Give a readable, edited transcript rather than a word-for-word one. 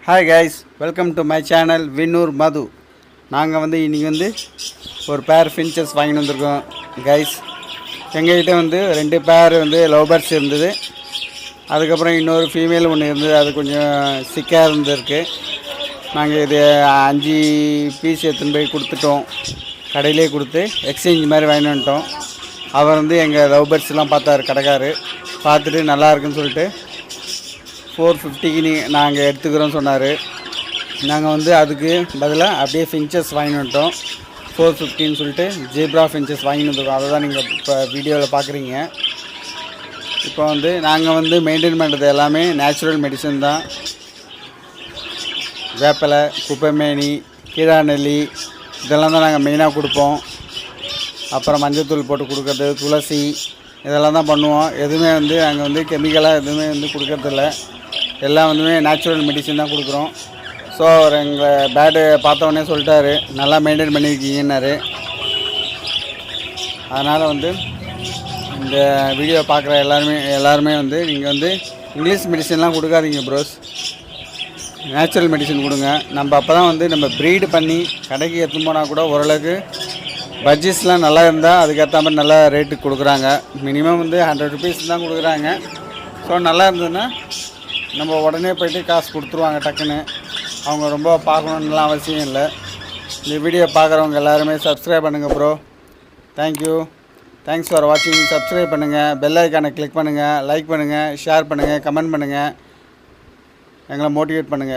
Hi guys, welcome to my channel Vinnur Madhu. நாங்கள் இன்றைக்கி ஒரு பேர் ஃபின்ச்சஸ் வாங்கிட்டு வந்திருக்கோம் கைஸ். எங்கள்கிட்ட 2 பேர் லவ் பேர்ட்ஸ் இருந்தது. அதுக்கப்புறம் இன்னொரு ஃபீமேல் ஒன்று இருந்தது. அது கொஞ்சம் சிக்காக இருந்திருக்கு. நாங்கள் இது 5 பீஸ் எடுத்துன்னு போய் கொடுத்துட்டோம். கடையிலே கொடுத்து எக்ஸ்சேஞ்ச் மாதிரி வாங்கிட்டு வந்துட்டோம். அவர் எங்கள் லவ் பேர்ட்ஸ்லாம் பார்த்தார் கடைக்காரு. பார்த்துட்டு நல்லா இருக்குன்னு சொல்லிட்டு 450க்கு நாங்கள் எடுத்துக்கிறோன்னு சொன்னார். நாங்கள் அதுக்கு பதிலாக அப்படியே ஃபின்ச்சஸ் வாங்கிட்டு வந்துட்டோம். 450ன்னு சொல்லிட்டு ஜீப்ரா ஃபின்ச்சஸ் வாங்கிட்டு வந்துருக்கோம். அதை தான் நீங்கள் இப்போ வீடியோவில் பார்க்குறீங்க. இப்போ நாங்கள் மெயின்டைன் பண்ணுறது எல்லாமே நேச்சுரல் மெடிசன் தான். வேப்பிலை, குப்பைமேனி, கீழாநெல்லி இதெல்லாம் தான் நாங்கள் மெயினாக கொடுப்போம். அப்புறம் மஞ்சள் போட்டு கொடுக்குறது, துளசி இதெல்லாம் தான் பண்ணுவோம். எதுவுமே நாங்கள் கெமிக்கலாக எதுவுமே கொடுக்கறதில்ல. எல்லாம் நேச்சுரல் மெடிசன் தான் கொடுக்குறோம். ஸோ அவர் எங்கள் பேடு பார்த்தவொடனே சொல்லிட்டாரு, நல்லா மெயின்டைன் பண்ணியிருக்கீங்கன்னாரு. அதனால் இந்த வீடியோ பார்க்குற எல்லாருமே நீங்கள் இங்கிலீஷ் மெடிசன்லாம் கொடுக்காதீங்க ப்ரோஸ். நேச்சுரல் மெடிசன் கொடுங்க. நம்ம அப்போ தான் நம்ம ப்ரீடு பண்ணி கடைக்கு எடுத்துன்னு போனால் கூட ஓரளவுக்கு பட்ஜெட்ஸ்லாம் நல்லா இருந்தால் அதுக்கேற்ற மாதிரி நல்லா ரேட்டுக்கு கொடுக்குறாங்க. மினிமம் 100 ருபீஸ் தான் கொடுக்குறாங்க. ஸோ நல்லா இருந்ததுன்னா நம்ம உடனே போய்ட்டு காசு கொடுத்துருவாங்க டக்குன்னு. அவங்க ரொம்ப பார்க்கணுன்னுலாம் அவசியம் இல்லை. இந்த வீடியோ பார்க்குறவங்க எல்லாருமே சப்ஸ்கிரைப் பண்ணுங்கள் ப்ரோ. தேங்க்ஸ் ஃபார் வாட்சிங். சப்ஸ்கிரைப் பண்ணுங்கள், பெல் ஐக்கானை கிளிக் பண்ணுங்கள், லைக் பண்ணுங்கள், ஷேர் பண்ணுங்கள், கமெண்ட் பண்ணுங்கள், எங்களை மோட்டிவேட் பண்ணுங்கள்.